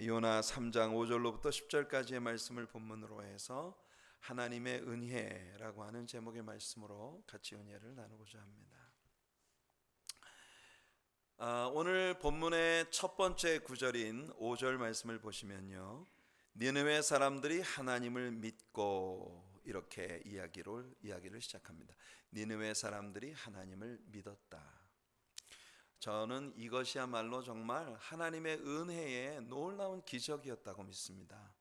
요나 3장 5절로부터 10절까지의 말씀을 본문으로 해서 하나님의 은혜라고 하는 제목의 말씀으로 같이 은혜를 나누고자 합니다. 오늘 본문의 첫 번째 구절인 5절 말씀을 보시면요, 니느웨 사람들이 하나님을 믿고 이렇게 이야기를 시작합니다. 니느웨 사람들이 하나님을 믿었다. 저는 이것이야말로 정말 하나님의 은혜의 놀라운 기적이었다고 믿습니다.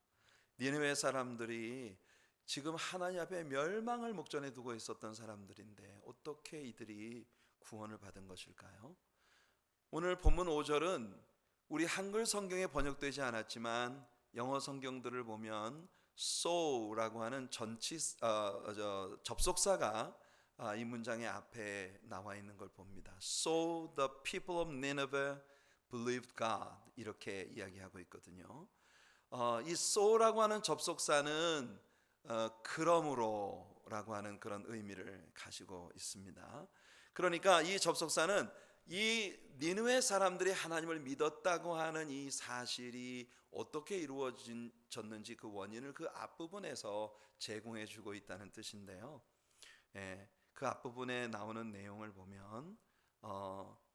니느웨 사람들이 지금 하나님 앞에 멸망을 목전에 두고 있었던 사람들인데 어떻게 이들이 구원을 받은 것일까요? 오늘 본문 5절은 우리 한글 성경에 번역되지 않았지만 영어 성경들을 보면 so라고 하는 접속사가 이 문장의 앞에 나와 있는 걸 봅니다. So the people of Nineveh believed God, 이렇게 이야기하고 있거든요. 이 so라고 하는 접속사는 그러므로라고 하는 그런 의미를 가지고 있습니다. 그러니까 이 접속사는 이 니느웨 사람들이 하나님을 믿었다고 하는 이 사실이 어떻게 이루어졌는지 그 원인을 그 앞부분에서 제공해 주고 있다는 뜻인데요. 그 앞부분에 나오는 내용을 보면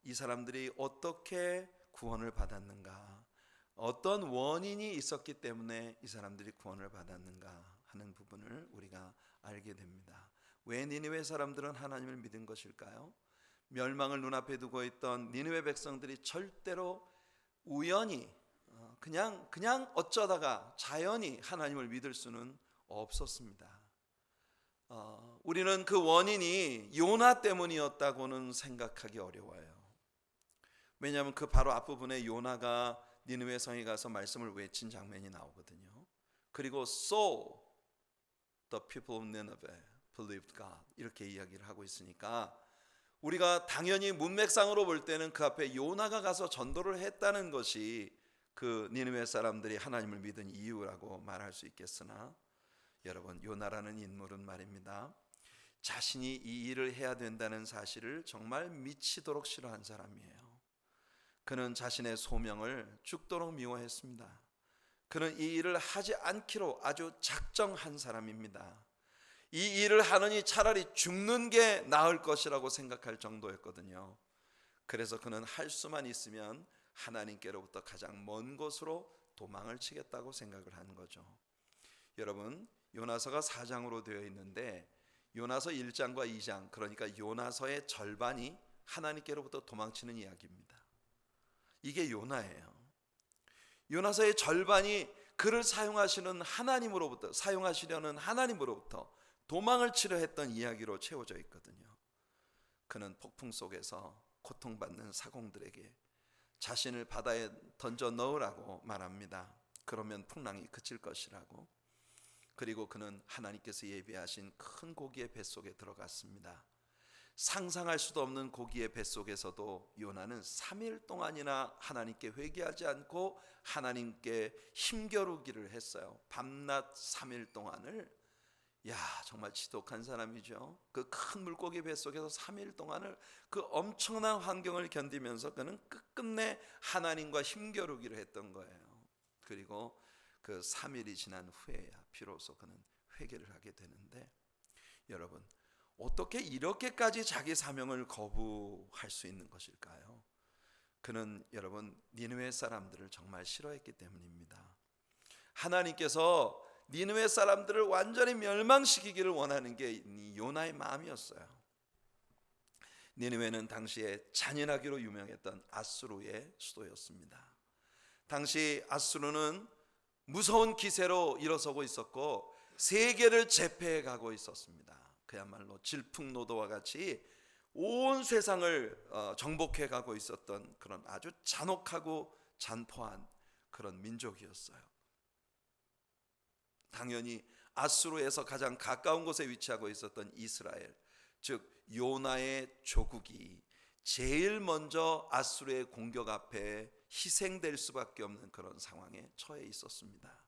이 사람들이 어떻게 구원을 받았는가, 어떤 원인이 있었기 때문에 이 사람들이 구원을 받았는가 하는 부분을 우리가 알게 됩니다. 왜 니느웨 사람들은 하나님을 믿은 것일까요? 멸망을 눈앞에 두고 있던 니느웨 백성들이 절대로 우연히 그냥 어쩌다가 자연히 하나님을 믿을 수는 없었습니다. 우리는 그 원인이 요나 때문이었다고는 생각하기 어려워요. 왜냐하면 그 바로 앞부분에 요나가 니느웨 성에 가서 말씀을 외친 장면이 나오거든요. 그리고 So the people of Nineveh believed God, 이렇게 이야기를 하고 있으니까 우리가 당연히 문맥상으로 볼 때는 그 앞에 요나가 가서 전도를 했다는 것이 그 니느웨 사람들이 하나님을 믿은 이유라고 말할 수 있겠으나, 여러분, 요나라는 인물은 말입니다, 자신이 이 일을 해야 된다는 사실을 정말 미치도록 싫어한 사람이에요. 그는 자신의 소명을 죽도록 미워했습니다. 그는 이 일을 하지 않기로 아주 작정한 사람입니다. 이 일을 하느니 차라리 죽는 게 나을 것이라고 생각할 정도였거든요. 그래서 그는 할 수만 있으면 하나님께로부터 가장 먼 곳으로 도망을 치겠다고 생각을 한 거죠. 여러분, 요나서가 4장으로 되어 있는데 요나서 1장과 2장, 그러니까 요나서의 절반이 하나님께로부터 도망치는 이야기입니다. 이게 요나예요. 요나서의 절반이 그를 사용하시려는 하나님으로부터 도망을 치려 했던 이야기로 채워져 있거든요. 그는 폭풍 속에서 고통받는 사공들에게 자신을 바다에 던져 넣으라고 말합니다. 그러면 풍랑이 그칠 것이라고. 그리고 그는 하나님께서 예비하신 큰 고기의 뱃속에 들어갔습니다. 상상할 수도 없는 고기의 뱃속에서도 요나는 3일 동안이나 하나님께 회개하지 않고 하나님께 힘겨루기를 했어요. 밤낮 3일 동안을. 정말 지독한 사람이죠. 그 큰 물고기 뱃속에서 3일 동안을 그 엄청난 환경을 견디면서 그는 끝끝내 하나님과 힘겨루기를 했던 거예요. 그리고 그 3일이 지난 후에야 비로소 그는 회개를 하게 되는데, 여러분, 어떻게 이렇게까지 자기 사명을 거부할 수 있는 것일까요? 그는, 여러분, 니느웨 사람들을 정말 싫어했기 때문입니다. 하나님께서 니느웨 사람들을 완전히 멸망시키기를 원하는 게 요나의 마음이었어요. 니느웨는 당시에 잔인하기로 유명했던 아수르의 수도였습니다. 당시 아수르는 무서운 기세로 일어서고 있었고 세계를 제패해 가고 있었습니다. 그야말로 질풍노도와 같이 온 세상을 정복해 가고 있었던 그런 아주 잔혹하고 잔포한 그런 민족이었어요. 당연히 아수르에서 가장 가까운 곳에 위치하고 있었던 이스라엘, 즉 요나의 조국이 제일 먼저 아수르의 공격 앞에 희생될 수밖에 없는 그런 상황에 처해 있었습니다.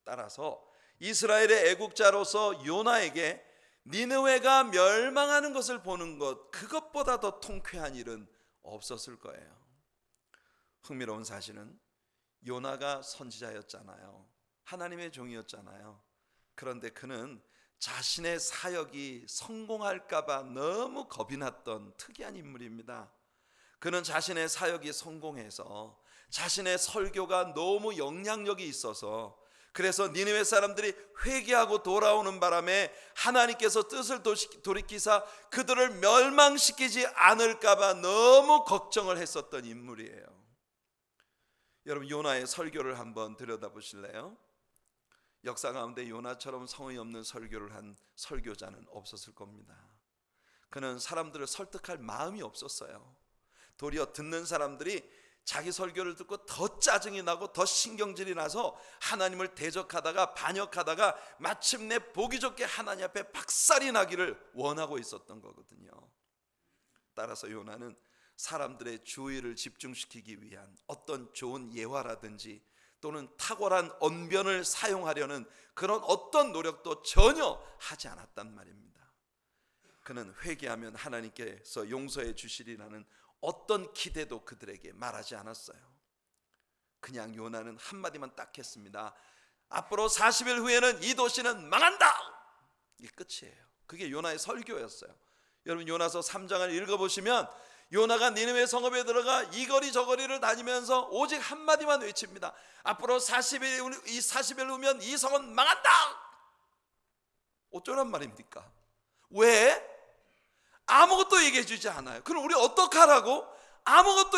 따라서 이스라엘의 애국자로서 요나에게 니느웨가 멸망하는 것을 보는 것, 그것보다 더 통쾌한 일은 없었을 거예요. 흥미로운 사실은 요나가 선지자였잖아요. 하나님의 종이었잖아요. 그런데 그는 자신의 사역이 성공할까봐 너무 겁이 났던 특이한 인물입니다. 그는 자신의 사역이 성공해서 자신의 설교가 너무 영향력이 있어서, 그래서 니느웨 사람들이 회개하고 돌아오는 바람에 하나님께서 뜻을 돌이키사 그들을 멸망시키지 않을까봐 너무 걱정을 했었던 인물이에요. 여러분, 요나의 설교를 한번 들여다보실래요? 역사 가운데 요나처럼 성의 없는 설교를 한 설교자는 없었을 겁니다. 그는 사람들을 설득할 마음이 없었어요. 도리어 듣는 사람들이 자기 설교를 듣고 더 짜증이 나고 더 신경질이 나서 하나님을 대적하다가 반역하다가 마침내 보기 좋게 하나님 앞에 박살이 나기를 원하고 있었던 거거든요. 따라서 요나는 사람들의 주의를 집중시키기 위한 어떤 좋은 예화라든지 또는 탁월한 언변을 사용하려는 그런 어떤 노력도 전혀 하지 않았단 말입니다. 그는 회개하면 하나님께서 용서해 주시리라는 어떤 기대도 그들에게 말하지 않았어요. 그냥 요나는 한마디만 딱 했습니다. 앞으로 40일 후에는 이 도시는 망한다. 이게 끝이에요. 그게 요나의 설교였어요. 여러분, 요나서 3장을 읽어보시면 요나가 니느웨 성읍에 들어가 이 거리 저 거리를 다니면서 오직 한마디만 외칩니다. 앞으로 40일 후면 이 성은 망한다. 어쩌란 말입니까? 왜? 아무것도 얘기해 주지 않아요. 그럼 우리 어떡하라고? 아무것도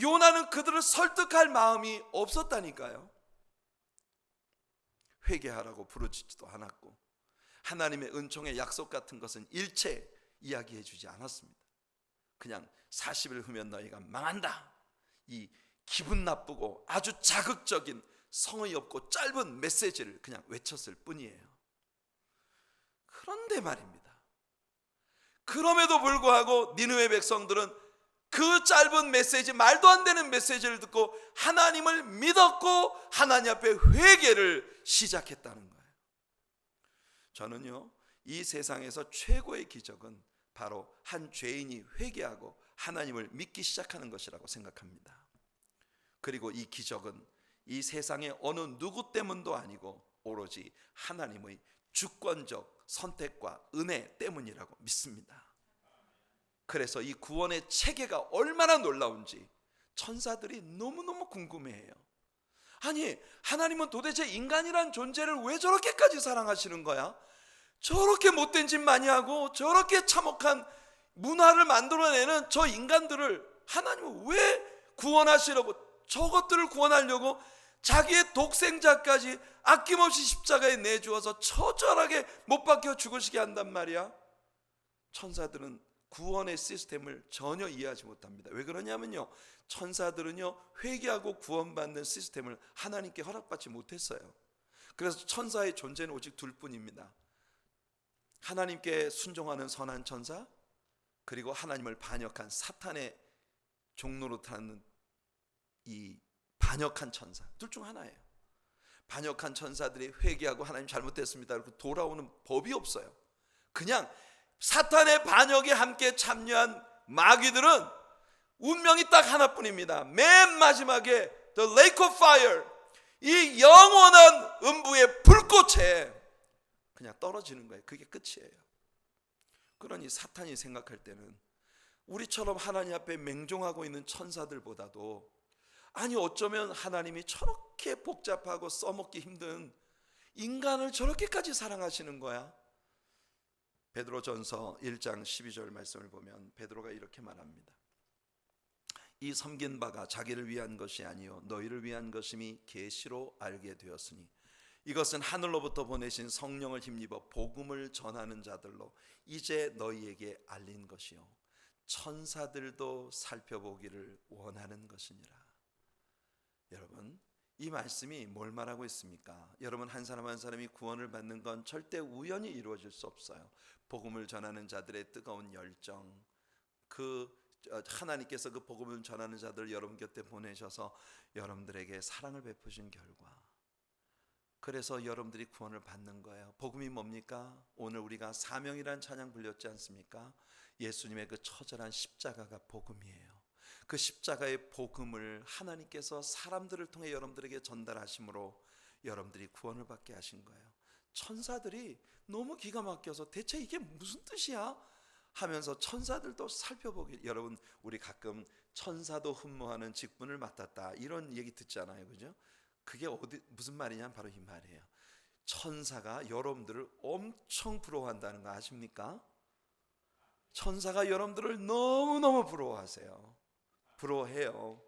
요나는 그들을 설득할 마음이 없었다니까요. 회개하라고 부르짖지도 않았고 하나님의 은총의 약속 같은 것은 일체 이야기해 주지 않았습니다. 그냥 40일 후면 너희가 망한다, 이 기분 나쁘고 아주 자극적인 성의 없고 짧은 메시지를 그냥 외쳤을 뿐이에요. 그런데 말입니다, 그럼에도 불구하고 니느웨 백성들은 그 짧은 메시지, 말도 안 되는 메시지를 듣고 하나님을 믿었고 하나님 앞에 회개를 시작했다는 거예요. 저는요, 이 세상에서 최고의 기적은 바로 한 죄인이 회개하고 하나님을 믿기 시작하는 것이라고 생각합니다. 그리고 이 기적은 이 세상의 어느 누구 때문도 아니고 오로지 하나님의 주권적 선택과 은혜 때문이라고 믿습니다. 그래서 이 구원의 체계가 얼마나 놀라운지 천사들이 너무너무 궁금해해요. 아니, 하나님은 도대체 인간이란 존재를 왜 저렇게까지 사랑하시는 거야? 저렇게 못된 짓 많이 하고 저렇게 참혹한 문화를 만들어내는 저 인간들을 하나님은 왜 구원하시려고, 저것들을 구원하려고 자기의 독생자까지 아낌없이 십자가에 내주어서 처절하게 못 박혀 죽으시게 한단 말이야. 천사들은 구원의 시스템을 전혀 이해하지 못합니다. 왜 그러냐면요, 천사들은요 회개하고 구원받는 시스템을 하나님께 허락받지 못했어요. 그래서 천사의 존재는 오직 둘뿐입니다. 하나님께 순종하는 선한 천사, 그리고 하나님을 반역한 사탄의 종로로 타는 이 반역한 천사, 둘 중 하나예요. 반역한 천사들이 회개하고 하나님 잘못됐습니다 그리고 돌아오는 법이 없어요. 그냥 사탄의 반역에 함께 참여한 마귀들은 운명이 딱 하나뿐입니다. 맨 마지막에 The Lake of Fire, 이 영원한 음부의 불꽃에 그냥 떨어지는 거예요. 그게 끝이에요. 그러니 사탄이 생각할 때는 우리처럼 하나님 앞에 맹종하고 있는 천사들보다도, 아니 어쩌면 하나님이 저렇게 복잡하고 써먹기 힘든 인간을 저렇게까지 사랑하시는 거야? 베드로전서 1장 12절 말씀을 보면 베드로가 이렇게 말합니다. 이 섬긴 바가 자기를 위한 것이 아니요 너희를 위한 것임이 계시로 알게 되었으니 이것은 하늘로부터 보내신 성령을 힘입어 복음을 전하는 자들로 이제 너희에게 알린 것이요 천사들도 살펴보기를 원하는 것이니라. 여러분, 이 말씀이 뭘 말하고 있습니까? 여러분, 한 사람 한 사람이 구원을 받는 건 절대 우연히 이루어질 수 없어요. 복음을 전하는 자들의 뜨거운 열정, 하나님께서 그 복음을 전하는 자들 여러분 곁에 보내셔서 여러분들에게 사랑을 베푸신 결과, 그래서 여러분들이 구원을 받는 거예요. 복음이 뭡니까? 오늘 우리가 사명이란 찬양 불렸지 않습니까? 예수님의 그 처절한 십자가가 복음이에요. 그 십자가의 복음을 하나님께서 사람들을 통해 여러분들에게 전달하심으로 여러분들이 구원을 받게 하신 거예요. 천사들이 너무 기가 막혀서 대체 이게 무슨 뜻이야? 하면서 천사들도 살펴보길, 여러분 우리 가끔 천사도 흠모하는 직분을 맡았다 이런 얘기 듣잖아요, 그죠? 그게 무슨 말이냐? 바로 이 말이에요. 천사가 여러분들을 엄청 부러워한다는 거 아십니까? 천사가 여러분들을 너무너무 부러워하세요. 부러워해요.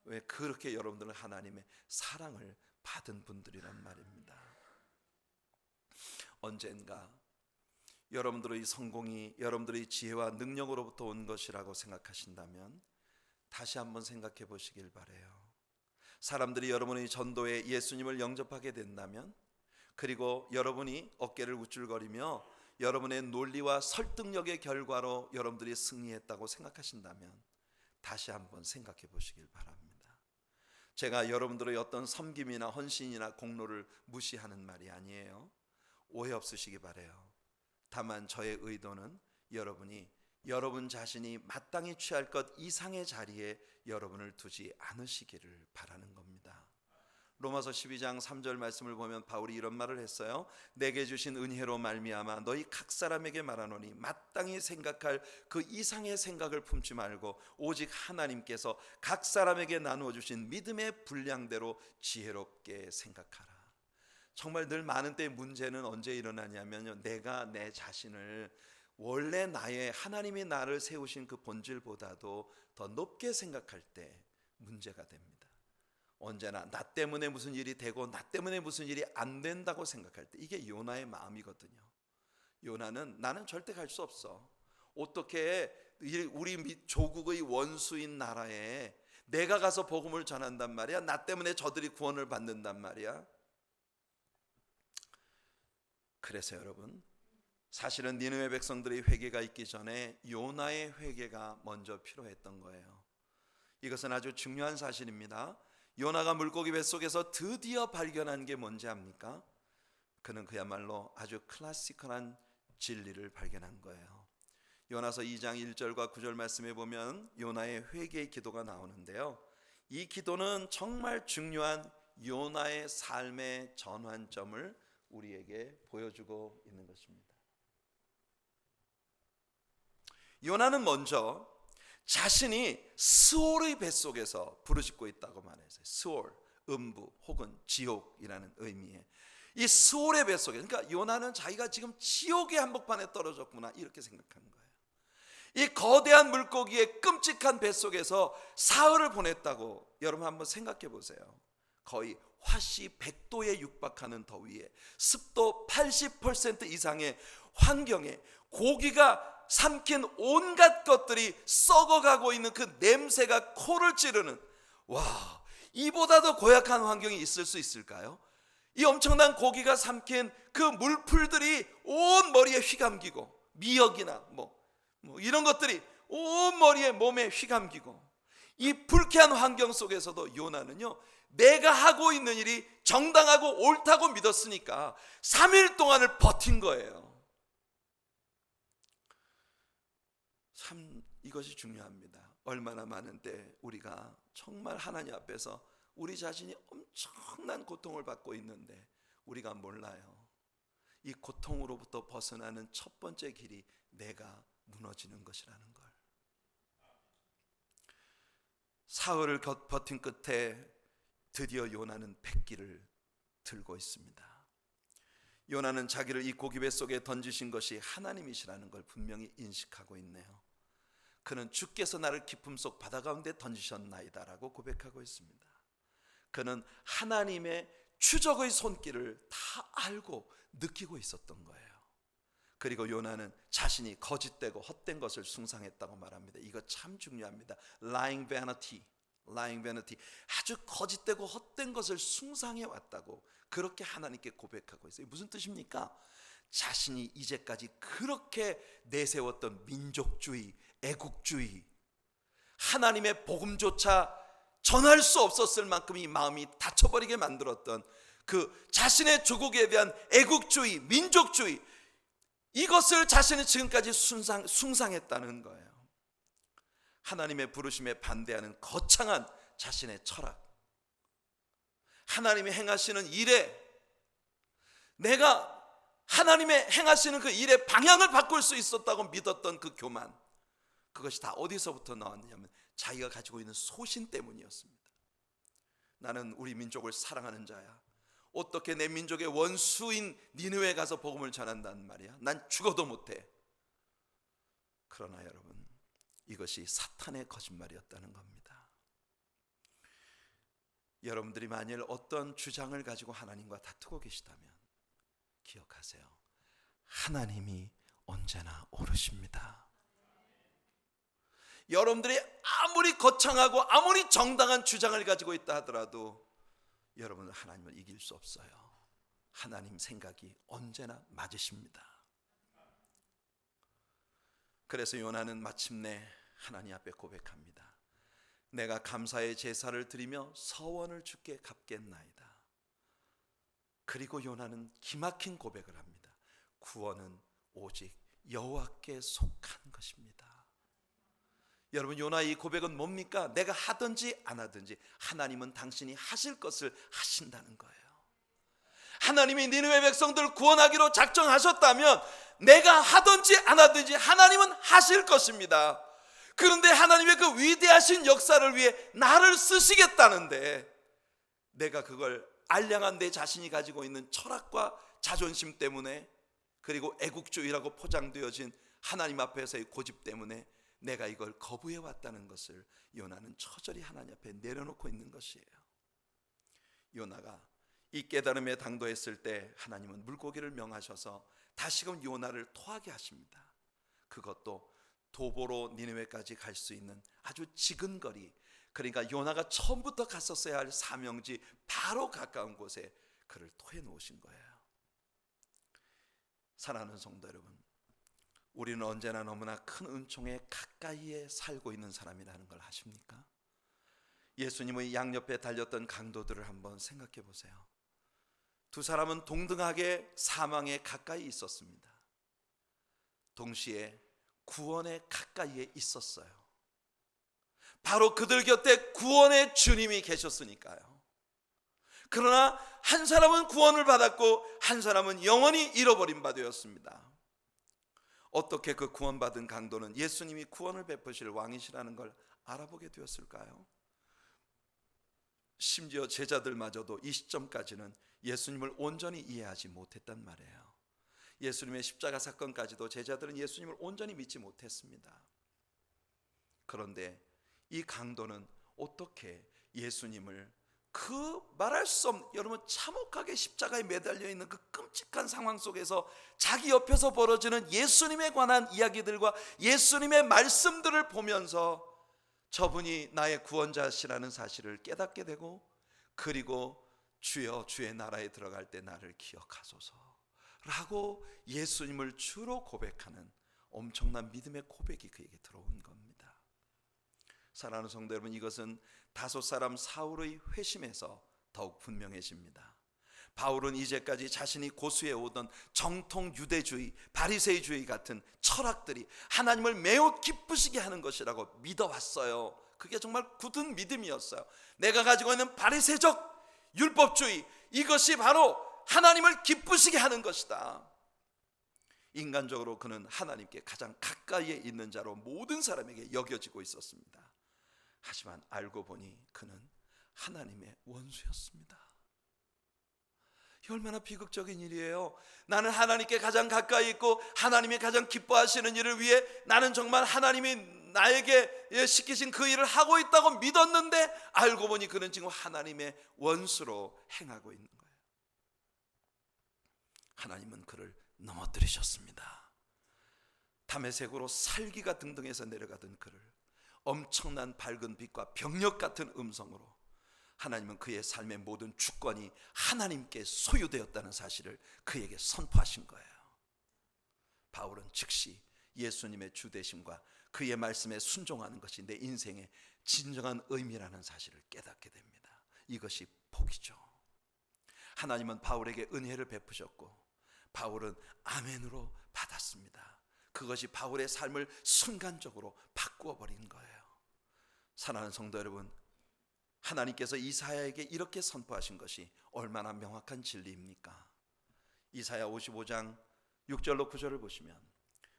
왜? 그렇게 여러분들은 하나님의 사랑을 받은 분들이란 말입니다. 언젠가 여러분들의 성공이 여러분들의 지혜와 능력으로부터 온 것이라고 생각하신다면 다시 한번 생각해 보시길 바라요. 사람들이 여러분의 전도에 예수님을 영접하게 된다면, 그리고 여러분이 어깨를 우쭐거리며 여러분의 논리와 설득력의 결과로 여러분들이 승리했다고 생각하신다면 다시 한번 생각해 보시길 바랍니다. 제가 여러분들의 어떤 섬김이나 헌신이나 공로를 무시하는 말이 아니에요. 오해 없으시기 바라요. 다만 저의 의도는 여러분이 여러분 자신이 마땅히 취할 것 이상의 자리에 여러분을 두지 않으시기를 바라는 겁니다. 로마서 12장 3절 말씀을 보면 바울이 이런 말을 했어요. 내게 주신 은혜로 말미암아 너희 각 사람에게 말하노니 마땅히 생각할 그 이상의 생각을 품지 말고 오직 하나님께서 각 사람에게 나누어 주신 믿음의 분량대로 지혜롭게 생각하라. 정말 늘 많은 때의 문제는 언제 일어나냐면요, 내가 내 자신을 원래 나의 하나님이 나를 세우신 그 본질보다도 더 높게 생각할 때 문제가 됩니다. 언제나 나 때문에 무슨 일이 되고 나 때문에 무슨 일이 안 된다고 생각할 때, 이게 요나의 마음이거든요. 요나는 나는 절대 갈 수 없어. 어떻게 우리 조국의 원수인 나라에 내가 가서 복음을 전한단 말이야? 나 때문에 저들이 구원을 받는단 말이야? 그래서 여러분, 사실은 니느웨 백성들의 회개가 있기 전에 요나의 회개가 먼저 필요했던 거예요. 이것은 아주 중요한 사실입니다. 요나가 물고기 뱃속에서 드디어 발견한 게 뭔지 압니까? 그는 그야말로 아주 클래시컬한 진리를 발견한 거예요. 요나서 2장 1절과 9절 말씀에 보면 요나의 회개의 기도가 나오는데요, 이 기도는 정말 중요한 요나의 삶의 전환점을 우리에게 보여주고 있는 것입니다. 요나는 먼저 자신이 스올의 뱃속에서 부르짖고 있다고 말했어요. 스올, 음부 혹은 지옥이라는 의미의 이 스올의 뱃속에, 그러니까 요나는 자기가 지금 지옥의 한복판에 떨어졌구나 이렇게 생각하는 거예요. 이 거대한 물고기의 끔찍한 뱃속에서 사흘을 보냈다고 여러분 한번 생각해 보세요. 거의 화씨 100도에 육박하는 더위에 습도 80% 이상의 환경에 고기가 삼킨 온갖 것들이 썩어가고 있는 그 냄새가 코를 찌르는, 와, 이보다 더 고약한 환경이 있을 수 있을까요? 이 엄청난 고기가 삼킨 그 물풀들이 온 머리에 휘감기고, 미역이나 뭐 이런 것들이 온 머리에 몸에 휘감기고, 이 불쾌한 환경 속에서도 요나는요, 내가 하고 있는 일이 정당하고 옳다고 믿었으니까 3일 동안을 버틴 거예요. 참 이것이 중요합니다. 얼마나 많은데 우리가 정말 하나님 앞에서 우리 자신이 엄청난 고통을 받고 있는데 우리가 몰라요. 이 고통으로부터 벗어나는 첫 번째 길이 내가 무너지는 것이라는 걸. 사흘을 버틴 끝에 드디어 요나는 백기를 들고 있습니다. 요나는 자기를 이 고기 뱃속에 던지신 것이 하나님이시라는 걸 분명히 인식하고 있네요. 그는 주께서 나를 깊음 속 바다 가운데 던지셨나이다 라고 고백하고 있습니다. 그는 하나님의 추적의 손길을 다 알고 느끼고 있었던 거예요. 그리고 요나는 자신이 거짓되고 헛된 것을 숭상했다고 말합니다. 이거 참 중요합니다. Lying vanity, lying vanity. 아주 거짓되고 헛된 것을 숭상해 왔다고 그렇게 하나님께 고백하고 있어요. 무슨 뜻입니까? 자신이 이제까지 그렇게 내세웠던 민족주의, 애국주의, 하나님의 복음조차 전할 수 없었을 만큼 이 마음이 닫혀버리게 만들었던 그 자신의 조국에 대한 애국주의, 민족주의, 이것을 자신이 지금까지 숭상했다는 거예요. 하나님의 부르심에 반대하는 거창한 자신의 철학, 하나님이 행하시는 일에 내가 하나님의 행하시는 그 일의 방향을 바꿀 수 있었다고 믿었던 그 교만, 그것이 다 어디서부터 나왔느냐면 자기가 가지고 있는 소신 때문이었습니다. 나는 우리 민족을 사랑하는 자야. 어떻게 내 민족의 원수인 니느웨에 가서 복음을 전한단 말이야. 난 죽어도 못해. 그러나 여러분, 이것이 사탄의 거짓말이었다는 겁니다. 여러분들이 만일 어떤 주장을 가지고 하나님과 다투고 계시다면 기억하세요. 하나님이 언제나 옳으십니다. 여러분들이 아무리 거창하고 아무리 정당한 주장을 가지고 있다 하더라도 여러분은 하나님을 이길 수 없어요. 하나님 생각이 언제나 맞으십니다. 그래서 요나는 마침내 하나님 앞에 고백합니다. 내가 감사의 제사를 드리며 서원을 주께 갚겠나이다. 그리고 요나는 기막힌 고백을 합니다. 구원은 오직 여호와께 속한 것입니다. 여러분, 요나의 이 고백은 뭡니까? 내가 하든지 안 하든지 하나님은 당신이 하실 것을 하신다는 거예요. 하나님이 니느웨 백성들을 구원하기로 작정하셨다면 내가 하든지 안 하든지 하나님은 하실 것입니다. 그런데 하나님의 그 위대하신 역사를 위해 나를 쓰시겠다는데 내가 그걸 알량한 내 자신이 가지고 있는 철학과 자존심 때문에, 그리고 애국주의라고 포장되어진 하나님 앞에서의 고집 때문에 내가 이걸 거부해 왔다는 것을 요나는 처절히 하나님 앞에 내려놓고 있는 것이에요. 요나가 이 깨달음에 당도했을 때 하나님은 물고기를 명하셔서 다시금 요나를 토하게 하십니다. 그것도 도보로 니느웨까지 갈 수 있는 아주 지근거리, 그러니까 요나가 처음부터 갔었어야 할 사명지 바로 가까운 곳에 그를 토해 놓으신 거예요. 사랑하는 성도 여러분, 우리는 언제나 너무나 큰 은총에 가까이에 살고 있는 사람이라는 걸 아십니까? 예수님의 양옆에 달렸던 강도들을 한번 생각해 보세요. 두 사람은 동등하게 사망에 가까이 있었습니다. 동시에 구원에 가까이에 있었어요. 바로 그들 곁에 구원의 주님이 계셨으니까요. 그러나 한 사람은 구원을 받았고 한 사람은 영원히 잃어버린 바 되었습니다. 어떻게 그 구원받은 강도는 예수님이 구원을 베푸실 왕이시라는 걸 알아보게 되었을까요? 심지어 제자들마저도 이 시점까지는 예수님을 온전히 이해하지 못했단 말이에요. 예수님의 십자가 사건까지도 제자들은 예수님을 온전히 믿지 못했습니다. 그런데 이 강도는 어떻게 예수님을 그 말할 수 없는, 여러분 참혹하게 십자가에 매달려 있는 그 끔찍한 상황 속에서 자기 옆에서 벌어지는 예수님에 관한 이야기들과 예수님의 말씀들을 보면서 저분이 나의 구원자시라는 사실을 깨닫게 되고, 그리고 주여 주의 나라에 들어갈 때 나를 기억하소서 라고 예수님을 주로 고백하는 엄청난 믿음의 고백이 그에게 들어온 겁니다. 사랑하는 성도 여러분, 이것은 다섯 사람 사울의 회심에서 더욱 분명해집니다. 바울은 이제까지 자신이 고수해 오던 정통 유대주의, 바리새이주의 같은 철학들이 하나님을 매우 기쁘시게 하는 것이라고 믿어왔어요. 그게 정말 굳은 믿음이었어요. 내가 가지고 있는 바리새적 율법주의, 이것이 바로 하나님을 기쁘시게 하는 것이다. 인간적으로 그는 하나님께 가장 가까이에 있는 자로 모든 사람에게 여겨지고 있었습니다. 하지만 알고 보니 그는 하나님의 원수였습니다. 얼마나 비극적인 일이에요. 나는 하나님께 가장 가까이 있고 하나님이 가장 기뻐하시는 일을 위해 나는 정말 하나님이 나에게 시키신 그 일을 하고 있다고 믿었는데 알고 보니 그는 지금 하나님의 원수로 행하고 있는 거예요. 하나님은 그를 넘어뜨리셨습니다. 담에색으로 살기가 등등해서 내려가던 그를 엄청난 밝은 빛과 병력 같은 음성으로 하나님은 그의 삶의 모든 주권이 하나님께 소유되었다는 사실을 그에게 선포하신 거예요. 바울은 즉시 예수님의 주되심과 그의 말씀에 순종하는 것이 내 인생의 진정한 의미라는 사실을 깨닫게 됩니다. 이것이 복이죠. 하나님은 바울에게 은혜를 베푸셨고 바울은 아멘으로 받았습니다. 그것이 바울의 삶을 순간적으로 바꾸어 버린 거예요. 사랑하는 성도 여러분, 하나님께서 이사야에게 이렇게 선포하신 것이 얼마나 명확한 진리입니까? 이사야 55장 6절로 9절을 보시면,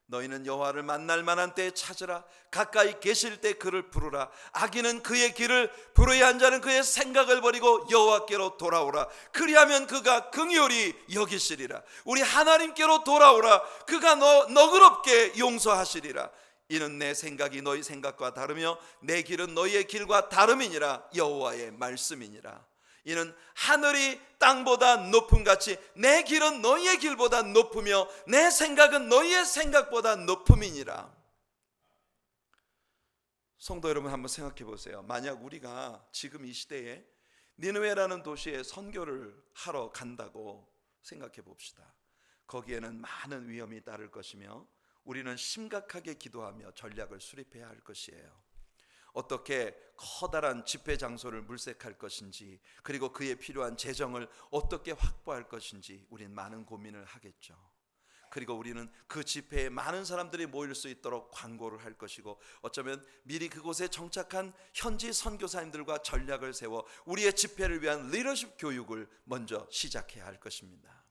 너희는 여호와를 만날 만한 때에 찾으라. 가까이 계실 때 그를 부르라. 악인은 그의 길을, 불의한 자는 그의 생각을 버리고 여호와께로 돌아오라. 그리하면 그가 긍휼히 여기시리라. 우리 하나님께로 돌아오라. 그가 너그럽게 용서하시리라. 이는 내 생각이 너희 생각과 다르며 내 길은 너희의 길과 다름이니라. 여호와의 말씀이니라. 이는 하늘이 땅보다 높음같이 내 길은 너희의 길보다 높으며 내 생각은 너희의 생각보다 높음이니라. 성도 여러분, 한번 생각해 보세요. 만약 우리가 지금 이 시대에 니느웨라는 도시에 선교를 하러 간다고 생각해 봅시다. 거기에는 많은 위험이 따를 것이며 우리는 심각하게 기도하며 전략을 수립해야 할 것이에요. 어떻게 커다란 집회 장소를 물색할 것인지, 그리고 그에 필요한 재정을 어떻게 확보할 것인지 우리는 많은 고민을 하겠죠. 그리고 우리는 그 집회에 많은 사람들이 모일 수 있도록 광고를 할 것이고, 어쩌면 미리 그곳에 정착한 현지 선교사님들과 전략을 세워 우리의 집회를 위한 리더십 교육을 먼저 시작해야 할 것입니다.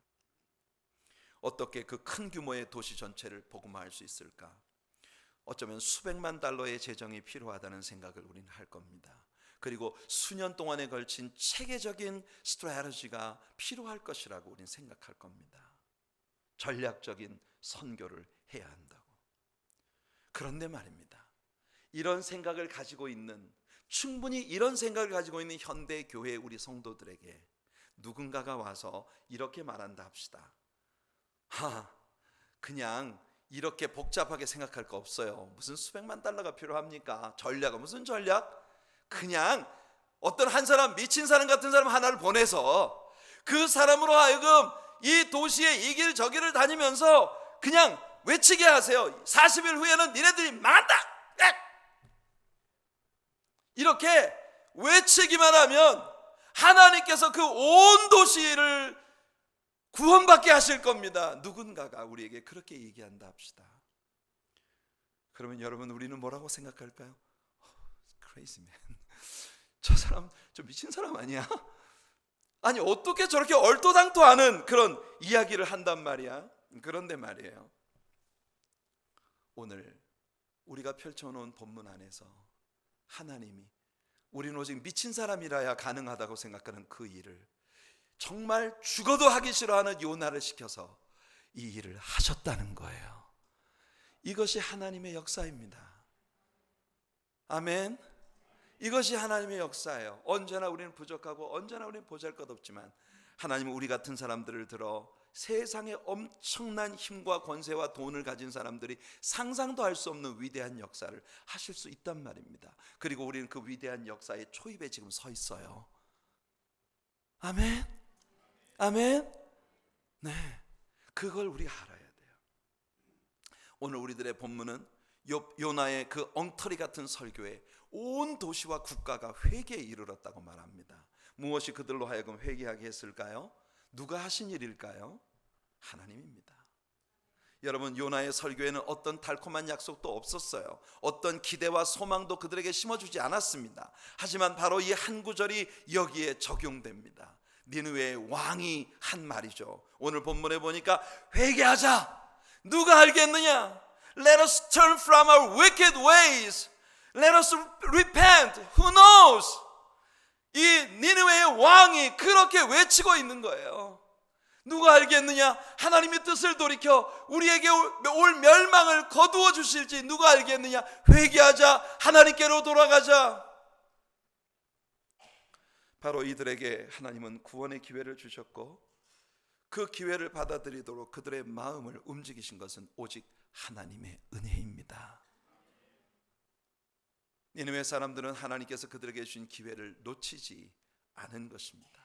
어떻게 그 큰 규모의 도시 전체를 복음화할 수 있을까? 어쩌면 수백만 달러의 재정이 필요하다는 생각을 우리는 할 겁니다. 그리고 수년 동안에 걸친 체계적인 스트래티지가 필요할 것이라고 우리는 생각할 겁니다. 전략적인 선교를 해야 한다고. 그런데 말입니다, 이런 생각을 가지고 있는, 충분히 이런 생각을 가지고 있는 현대 교회 우리 성도들에게 누군가가 와서 이렇게 말한다 합시다. 그냥 이렇게 복잡하게 생각할 거 없어요. 무슨 수백만 달러가 필요합니까? 전략은 무슨 전략? 그냥 어떤 한 사람, 미친 사람 같은 사람 하나를 보내서 그 사람으로 하여금 이 도시에 이 길 저 길을 다니면서 그냥 외치게 하세요. 40일 후에는 니네들이 망한다! 이렇게 외치기만 하면 하나님께서 그 온 도시를 구원받게 하실 겁니다. 누군가가 우리에게 그렇게 얘기한다 합시다. 그러면 여러분, 우리는 뭐라고 생각할까요? Crazy man. 저 사람 좀 미친 사람 아니야? 아니, 어떻게 저렇게 얼토당토하는 그런 이야기를 한단 말이야? 그런데 말이에요, 오늘 우리가 펼쳐놓은 본문 안에서 하나님이 우리는 오직 미친 사람이라야 가능하다고 생각하는 그 일을 정말 죽어도 하기 싫어하는 요나를 시켜서 이 일을 하셨다는 거예요. 이것이 하나님의 역사입니다. 아멘. 이것이 하나님의 역사예요. 언제나 우리는 부족하고 언제나 우리는 보잘것없지만 하나님은 우리 같은 사람들을 들어 세상에 엄청난 힘과 권세와 돈을 가진 사람들이 상상도 할 수 없는 위대한 역사를 하실 수 있단 말입니다. 그리고 우리는 그 위대한 역사의 초입에 지금 서 있어요. 아멘. 아멘. 네, 그걸 우리가 알아야 돼요. 오늘 우리들의 본문은 요나의 그 엉터리 같은 설교에 온 도시와 국가가 회개에 이르렀다고 말합니다. 무엇이 그들로 하여금 회개하게 했을까요? 누가 하신 일일까요? 하나님입니다. 여러분, 요나의 설교에는 어떤 달콤한 약속도 없었어요. 어떤 기대와 소망도 그들에게 심어주지 않았습니다. 하지만 바로 이 한 구절이 여기에 적용됩니다. 니느웨의 왕이 한 말이죠. 오늘 본문에 보니까 회개하자. 누가 알겠느냐? Let us turn from our wicked ways. Let us repent. Who knows? 이 니느웨의 왕이 그렇게 외치고 있는 거예요. 누가 알겠느냐? 하나님의 뜻을 돌이켜 우리에게 올 멸망을 거두어 주실지 누가 알겠느냐? 회개하자. 하나님께로 돌아가자. 바로 이들에게 하나님은 구원의 기회를 주셨고, 그 기회를 받아들이도록 그들의 마음을 움직이신 것은 오직 하나님의 은혜입니다. 니느웨 사람들은 하나님께서 그들에게 주신 기회를 놓치지 않은 것입니다.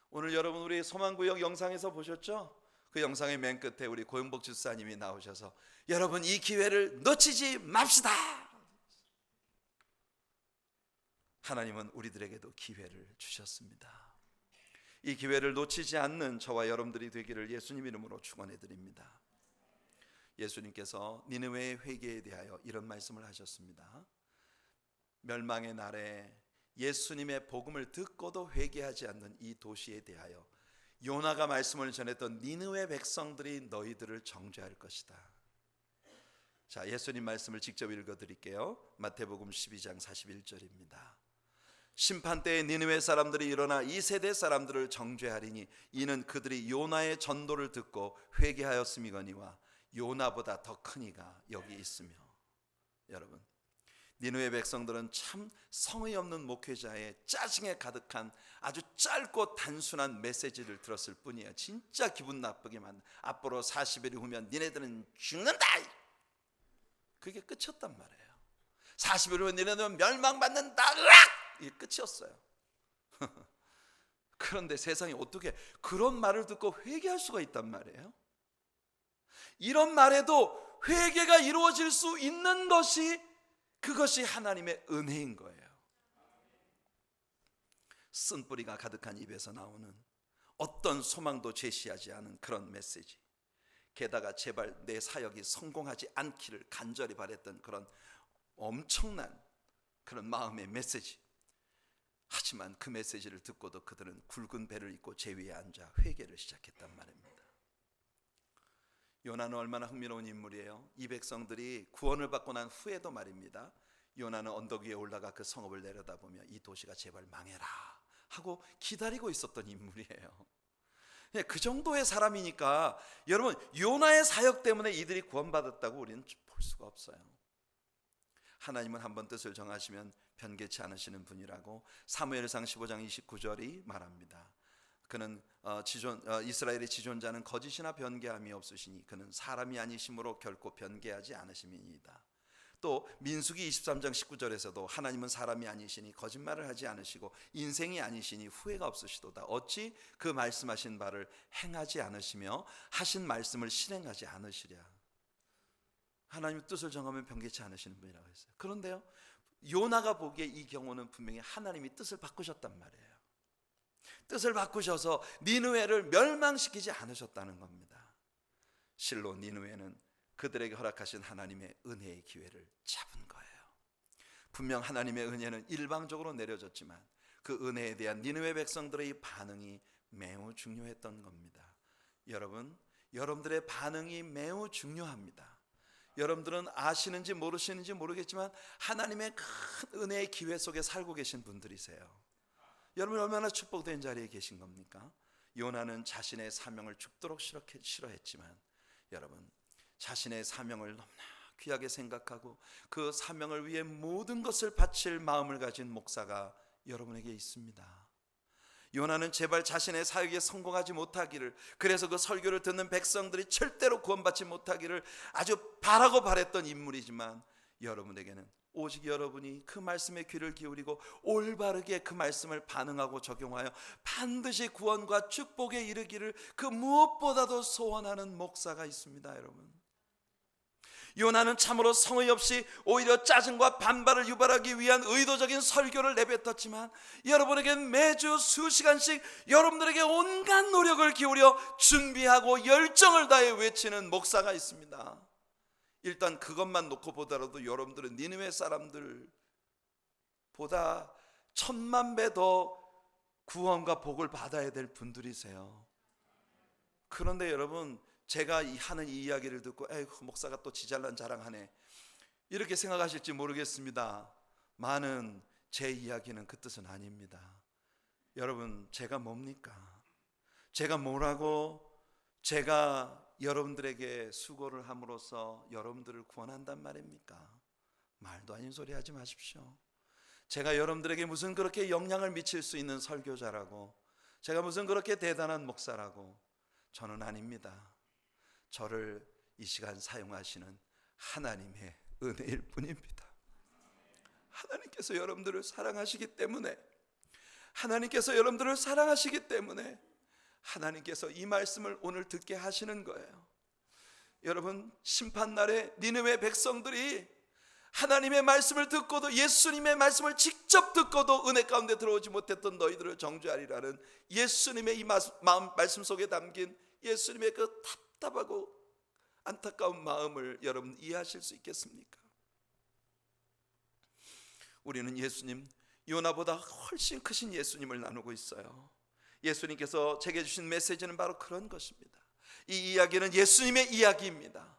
오늘 여러분, 우리 소망구역 영상에서 보셨죠? 그 영상의 맨 끝에 우리 고영복 집사님이 나오셔서 여러분, 이 기회를 놓치지 맙시다. 하나님은 우리들에게도 기회를 주셨습니다. 이 기회를 놓치지 않는 저와 여러분들이 되기를 예수님 이름으로 축원해 드립니다. 예수님께서 니느웨의 회개에 대하여 이런 말씀을 하셨습니다. 멸망의 날에 예수님의 복음을 듣고도 회개하지 않는 이 도시에 대하여 요나가 말씀을 전했던 니느웨 백성들이 너희들을 정죄할 것이다. 자, 예수님 말씀을 직접 읽어드릴게요. 마태복음 12장 41절입니다. 심판 때에 니느웨 사람들이 일어나 이 세대 사람들을 정죄하리니 이는 그들이 요나의 전도를 듣고 회개하였음이거니와 요나보다 더 큰 이가 여기 있으며. 여러분, 니느웨 백성들은 참 성의 없는 목회자의 짜증에 가득한 아주 짧고 단순한 메시지를 들었을 뿐이에요. 진짜 기분 나쁘게만 앞으로 40일이 후면 니네들은 죽는다, 그게 끝이었단 말이에요. 40일 후면 니네들은 멸망받는다, 이게 끝이었어요. 그런데 세상에 어떻게 그런 말을 듣고 회개할 수가 있단 말이에요? 이런 말에도 회개가 이루어질 수 있는 것이, 그것이 하나님의 은혜인 거예요. 쓴뿌리가 가득한 입에서 나오는 어떤 소망도 제시하지 않은 그런 메시지, 게다가 제발 내 사역이 성공하지 않기를 간절히 바랬던 그런 엄청난 그런 마음의 메시지. 하지만 그 메시지를 듣고도 그들은 굵은 배를 입고 제 위에 앉아 회개를 시작했단 말입니다. 요나는 얼마나 흥미로운 인물이에요. 이 백성들이 구원을 받고 난 후에도 말입니다, 요나는 언덕 위에 올라가 그 성읍을 내려다보며 이 도시가 제발 망해라 하고 기다리고 있었던 인물이에요. 그 정도의 사람이니까 여러분, 요나의 사역 때문에 이들이 구원받았다고 우리는 볼 수가 없어요. 하나님은 한번 뜻을 정하시면 변개치 않으시는 분이라고 사무엘상 15장 29절이 말합니다. 그는 이스라엘의 지존자는 거짓이나 변개함이 없으시니 그는 사람이 아니심으로 결코 변개하지 않으심이니이다. 또 민수기 23장 19절에서도 하나님은 사람이 아니시니 거짓말을 하지 않으시고 인생이 아니시니 후회가 없으시도다. 어찌 그 말씀하신 바를 행하지 않으시며 하신 말씀을 실행하지 않으시랴. 하나님 뜻을 정하면 변개치 않으시는 분이라고 했어요. 그런데요, 요나가 보기에 이 경우는 분명히 하나님이 뜻을 바꾸셨단 말이에요. 뜻을 바꾸셔서 니느웨를 멸망시키지 않으셨다는 겁니다. 실로 니느웨는 그들에게 허락하신 하나님의 은혜의 기회를 잡은 거예요. 분명 하나님의 은혜는 일방적으로 내려졌지만 그 은혜에 대한 니느웨 백성들의 반응이 매우 중요했던 겁니다. 여러분, 여러분들의 반응이 매우 중요합니다. 여러분들은 아시는지 모르시는지 모르겠지만 하나님의 큰 은혜의 기회 속에 살고 계신 분들이세요. 여러분 얼마나 축복된 자리에 계신 겁니까? 요나는 자신의 사명을 죽도록 싫어했지만 여러분, 자신의 사명을 너무나 귀하게 생각하고 그 사명을 위해 모든 것을 바칠 마음을 가진 목사가 여러분에게 있습니다. 요나는 제발 자신의 사역에 성공하지 못하기를, 그래서 그 설교를 듣는 백성들이 절대로 구원받지 못하기를 아주 바라고 바랬던 인물이지만 여러분에게는 오직 여러분이 그 말씀에 귀를 기울이고 올바르게 그 말씀을 반응하고 적용하여 반드시 구원과 축복에 이르기를 그 무엇보다도 소원하는 목사가 있습니다. 여러분, 요나는 참으로 성의 없이 오히려 짜증과 반발을 유발하기 위한 의도적인 설교를 내뱉었지만 여러분에겐 매주 수시간씩 여러분들에게 온갖 노력을 기울여 준비하고 열정을 다해 외치는 목사가 있습니다. 일단 그것만 놓고 보더라도 여러분들은 니느웨 사람들보다 1000만 배 더 구원과 복을 받아야 될 분들이세요. 그런데 여러분, 제가 하는 이 이야기를 듣고 에이구, 목사가 또 지잘난 자랑하네 이렇게 생각하실지 모르겠습니다. 많은 제 이야기는 그 뜻은 아닙니다. 여러분, 제가 뭡니까? 제가 뭐라고 제가 여러분들에게 수고를 함으로써 여러분들을 구원한단 말입니까? 말도 아닌 소리 하지 마십시오. 제가 여러분들에게 무슨 그렇게 영향을 미칠 수 있는 설교자라고, 제가 무슨 그렇게 대단한 목사라고, 저는 아닙니다. 저를 이 시간 사용하시는 하나님의 은혜일 뿐입니다. 하나님께서 여러분들을 사랑하시기 때문에, 하나님께서 여러분들을 사랑하시기 때문에 하나님께서 이 말씀을 오늘 듣게 하시는 거예요. 여러분, 심판날에 니느웨 백성들이 하나님의 말씀을 듣고도, 예수님의 말씀을 직접 듣고도 은혜 가운데 들어오지 못했던 너희들을 정죄하리라는 예수님의 이 말씀 속에 담긴 예수님의 그 답답하고 안타까운 마음을 여러분 이해하실 수 있겠습니까? 우리는 예수님, 요나보다 훨씬 크신 예수님을 나누고 있어요. 예수님께서 제게 주신 메시지는 바로 그런 것입니다. 이 이야기는 예수님의 이야기입니다.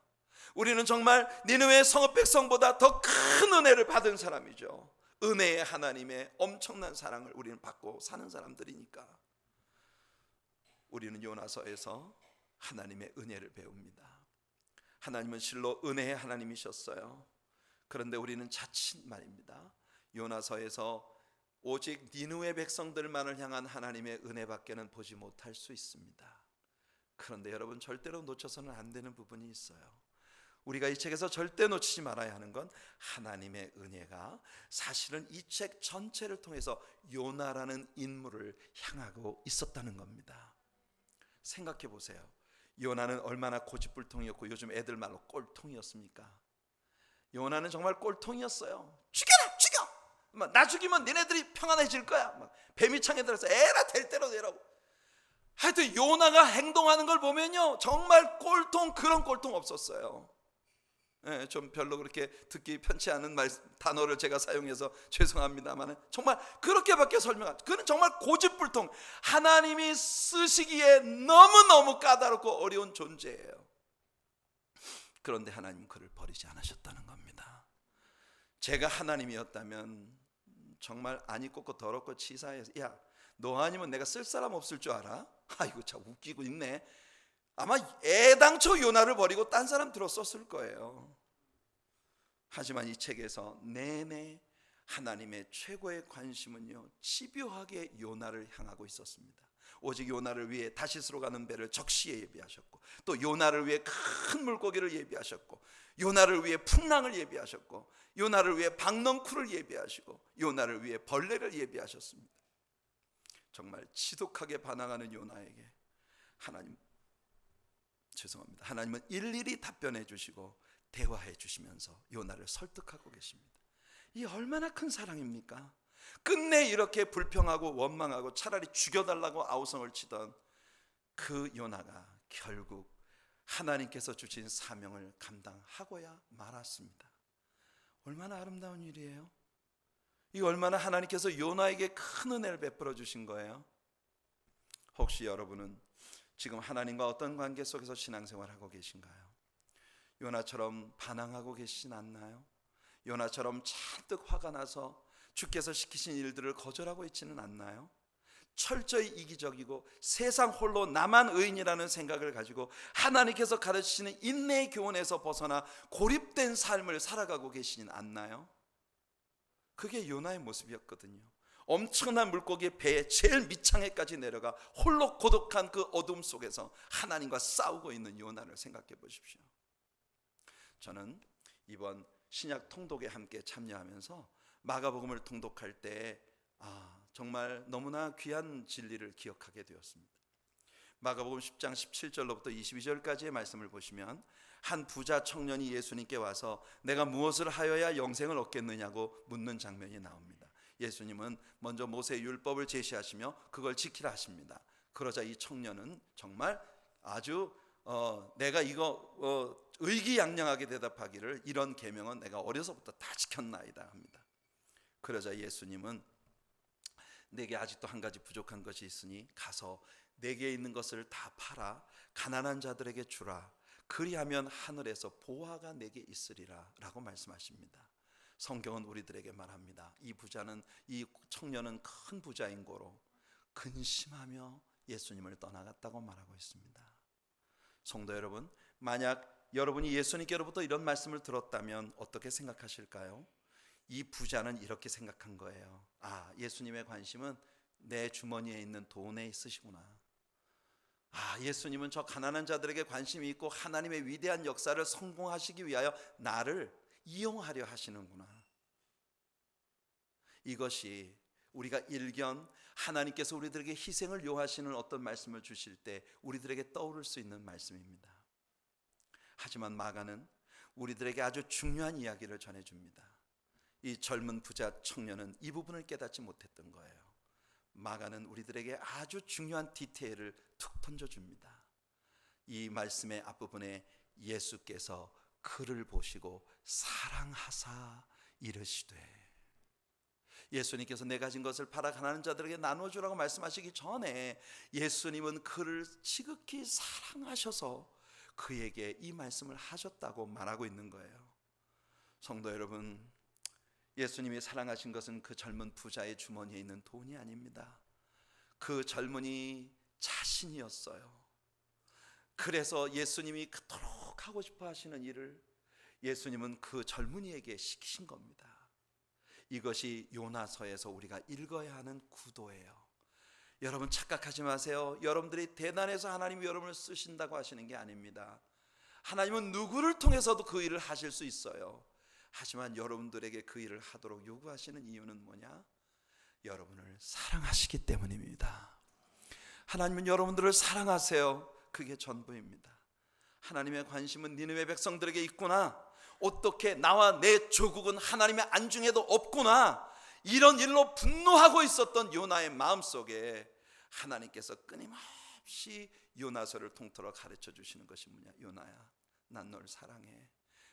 우리는 정말 니느웨 성읍 백성보다 더 큰 은혜를 받은 사람이죠. 은혜의 하나님의 엄청난 사랑을 우리는 받고 사는 사람들이니까 우리는 요나서에서 하나님의 은혜를 배웁니다. 하나님은 실로 은혜의 하나님이셨어요. 그런데 우리는 자칫 말입니다, 요나서에서 오직 니느웨 백성들만을 향한 하나님의 은혜밖에는 보지 못할 수 있습니다. 그런데 여러분, 절대로 놓쳐서는 안 되는 부분이 있어요. 우리가 이 책에서 절대 놓치지 말아야 하는 건 하나님의 은혜가 사실은 이 책 전체를 통해서 요나라는 인물을 향하고 있었다는 겁니다. 생각해 보세요. 요나는 얼마나 고집불통이었고 요즘 애들 말로 꼴통이었습니까? 요나는 정말 꼴통이었어요. 죽여라, 죽여! 나 죽이면 니네들이 평안해질 거야. 뱀이 창에 들어서 에라 될 대로 내라고. 하여튼 요나가 행동하는 걸 보면요, 정말 꼴통, 그런 꼴통 없었어요. 좀 별로 그렇게 듣기 편치 않은 단어를 제가 사용해서 죄송합니다만 정말 그렇게밖에 그는 정말 고집불통, 하나님이 쓰시기에 너무너무 까다롭고 어려운 존재예요. 그런데 하나님 그를 버리지 않으셨다는 겁니다. 제가 하나님이었다면 정말 아니 꽂고 더럽고 치사해서, 야, 너 아니면 내가 쓸 사람 없을 줄 알아? 아이고 참 웃기고 있네. 아마 애당초 요나를 버리고 딴 사람 들었었을 거예요. 하지만 이 책에서 내내 하나님의 최고의 관심은요, 집요하게 요나를 향하고 있었습니다. 오직 요나를 위해 다시스로 가는 배를 적시에 예비하셨고, 또 요나를 위해 큰 물고기를 예비하셨고, 요나를 위해 풍랑을 예비하셨고, 요나를 위해 박넝쿨을 예비하시고, 요나를 위해 벌레를 예비하셨습니다. 정말 지독하게 반항하는 요나에게 하나님은 일일이 답변해 주시고 대화해 주시면서 요나를 설득하고 계십니다. 이 얼마나 큰 사랑입니까? 끝내 이렇게 불평하고 원망하고 차라리 죽여달라고 아우성을 치던 그 요나가 결국 하나님께서 주신 사명을 감당하고야 말았습니다. 얼마나 아름다운 일이에요. 이 얼마나 하나님께서 요나에게 큰 은혜를 베풀어 주신 거예요. 혹시 여러분은 지금 하나님과 어떤 관계 속에서 신앙생활하고 계신가요? 요나처럼 반항하고 계시진 않나요? 요나처럼 잔뜩 화가 나서 주께서 시키신 일들을 거절하고 있지는 않나요? 철저히 이기적이고 세상 홀로 나만 의인이라는 생각을 가지고 하나님께서 가르치시는 인내의 교훈에서 벗어나 고립된 삶을 살아가고 계시진 않나요? 그게 요나의 모습이었거든요. 엄청난 물고기의 배에 제일 밑창에까지 내려가 홀로 고독한 그 어둠 속에서 하나님과 싸우고 있는 요나를 생각해 보십시오. 저는 이번 신약 통독에 함께 참여하면서 마가복음을 통독할 때 정말 너무나 귀한 진리를 기억하게 되었습니다. 마가복음 10장 17절로부터 22절까지의 말씀을 보시면 한 부자 청년이 예수님께 와서 내가 무엇을 하여야 영생을 얻겠느냐고 묻는 장면이 나옵니다. 예수님은 먼저 모세의 율법을 제시하시며 그걸 지키라 하십니다. 그러자 이 청년은 정말 아주 내가 이거 의기양양하게 대답하기를, 이런 계명은 내가 어려서부터 다 지켰나이다 합니다. 그러자 예수님은 내게 아직도 한 가지 부족한 것이 있으니 가서 내게 있는 것을 다 팔아 가난한 자들에게 주라. 그리하면 하늘에서 보화가 내게 있으리라 라고 말씀하십니다. 성경은 우리들에게 말합니다. 이 청년은 큰 부자인 고로 근심하며 예수님을 떠나갔다고 말하고 있습니다. 성도 여러분, 만약 여러분이 예수님께로부터 이런 말씀을 들었다면 어떻게 생각하실까요? 이 부자는 이렇게 생각한 거예요. 예수님의 관심은 내 주머니에 있는 돈에 있으시구나. 예수님은 저 가난한 자들에게 관심이 있고 하나님의 위대한 역사를 성공하시기 위하여 나를 이용하려 하시는구나. 이것이 우리가 일견 하나님께서 우리들에게 희생을 요하시는 어떤 말씀을 주실 때 우리들에게 떠오를 수 있는 말씀입니다. 하지만 마가는 우리들에게 아주 중요한 이야기를 전해줍니다. 이 젊은 부자 청년은 이 부분을 깨닫지 못했던 거예요. 마가는 우리들에게 아주 중요한 디테일을 툭 던져줍니다. 이 말씀의 앞부분에 예수께서 그를 보시고 사랑하사 이르시되, 예수님께서 내 가진 것을 팔아 가난한 자들에게 나눠주라고 말씀하시기 전에 예수님은 그를 지극히 사랑하셔서 그에게 이 말씀을 하셨다고 말하고 있는 거예요. 성도 여러분, 예수님이 사랑하신 것은 그 젊은 부자의 주머니에 있는 돈이 아닙니다. 그 젊은이 자신이었어요. 그래서 예수님이 그토록 하고 싶어 하시는 일을 예수님은 그 젊은이에게 시키신 겁니다. 이것이 요나서에서 우리가 읽어야 하는 구도예요. 여러분 착각하지 마세요. 여러분들이 대단해서 하나님이 여러분을 쓰신다고 하시는 게 아닙니다. 하나님은 누구를 통해서도 그 일을 하실 수 있어요. 하지만 여러분들에게 그 일을 하도록 요구하시는 이유는 뭐냐? 여러분을 사랑하시기 때문입니다. 하나님은 여러분들을 사랑하세요. 그게 전부입니다. 하나님의 관심은 니느웨 백성들에게 있구나. 어떻게 나와 내 조국은 하나님의 안중에도 없구나. 이런 일로 분노하고 있었던 요나의 마음속에 하나님께서 끊임없이 요나서를 통틀어 가르쳐 주시는 것이 뭐냐? 요나야, 난 널 사랑해.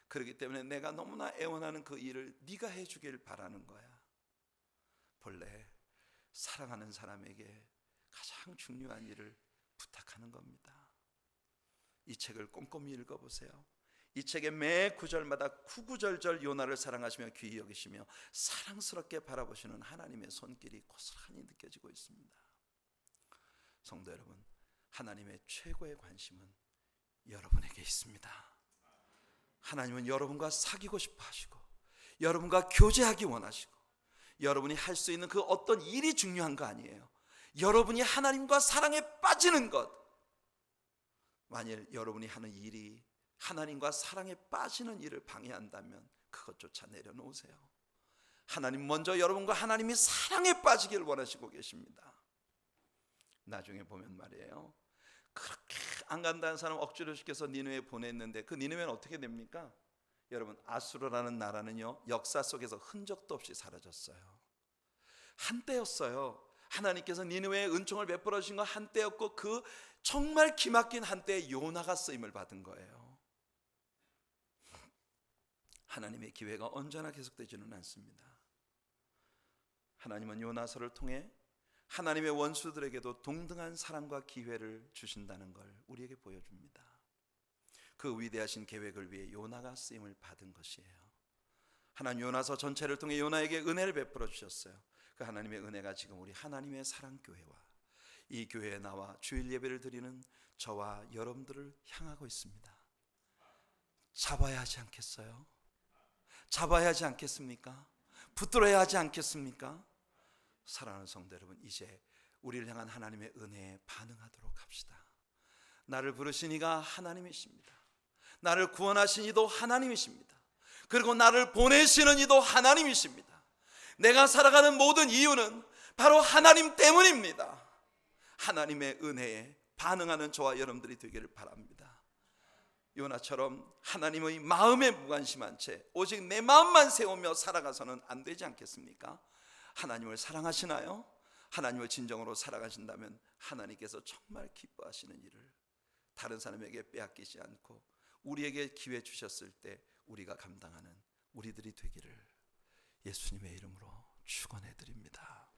그렇기 때문에 내가 너무나 애원하는 그 일을 네가 해주길 바라는 거야. 본래 사랑하는 사람에게 가장 중요한 일을 부탁하는 겁니다. 이 책을 꼼꼼히 읽어보세요. 이 책의 매 구절마다 구구절절 요나를 사랑하시며 귀히 여기시며 사랑스럽게 바라보시는 하나님의 손길이 고스란히 느껴지고 있습니다. 성도 여러분, 하나님의 최고의 관심은 여러분에게 있습니다. 하나님은 여러분과 사귀고 싶어 하시고 여러분과 교제하기 원하시고 여러분이 할 수 있는 그 어떤 일이 중요한 거 아니에요. 여러분이 하나님과 사랑에 빠지는 것. 만일 여러분이 하는 일이 하나님과 사랑에 빠지는 일을 방해한다면 그것조차 내려놓으세요. 하나님 먼저 여러분과 하나님이 사랑에 빠지길 원하시고 계십니다. 나중에 보면 말이에요, 그렇게 안 간다는 사람 억지로 시켜서 니느웨에 보냈는데 그 니느웨는 어떻게 됩니까? 여러분, 아수르라는 나라는요 역사 속에서 흔적도 없이 사라졌어요. 한때였어요. 하나님께서 니느웨에 은총을 베풀어 주신 건 한때였고 그 정말 기막힌 한때에 요나가 쓰임을 받은 거예요. 하나님의 기회가 언제나 계속되지는 않습니다. 하나님은 요나서를 통해 하나님의 원수들에게도 동등한 사랑과 기회를 주신다는 걸 우리에게 보여줍니다. 그 위대하신 계획을 위해 요나가 쓰임을 받은 것이에요. 하나님 요나서 전체를 통해 요나에게 은혜를 베풀어 주셨어요. 그 하나님의 은혜가 지금 우리 하나님의 사랑교회와 이 교회에 나와 주일 예배를 드리는 저와 여러분들을 향하고 있습니다. 잡아야 하지 않겠어요? 잡아야 하지 않겠습니까? 붙들어야 하지 않겠습니까? 사랑하는 성도 여러분, 이제 우리를 향한 하나님의 은혜에 반응하도록 합시다. 나를 부르신 이가 하나님이십니다. 나를 구원하신 이도 하나님이십니다. 그리고 나를 보내시는 이도 하나님이십니다. 내가 살아가는 모든 이유는 바로 하나님 때문입니다. 하나님의 은혜에 반응하는 저와 여러분들이 되기를 바랍니다. 요나처럼 하나님의 마음에 무관심한 채 오직 내 마음만 세우며 살아가서는 안 되지 않겠습니까? 하나님을 사랑하시나요? 하나님을 진정으로 사랑하신다면 하나님께서 정말 기뻐하시는 일을 다른 사람에게 빼앗기지 않고 우리에게 기회 주셨을 때 우리가 감당하는 우리들이 되기를 예수님의 이름으로 축원해 드립니다.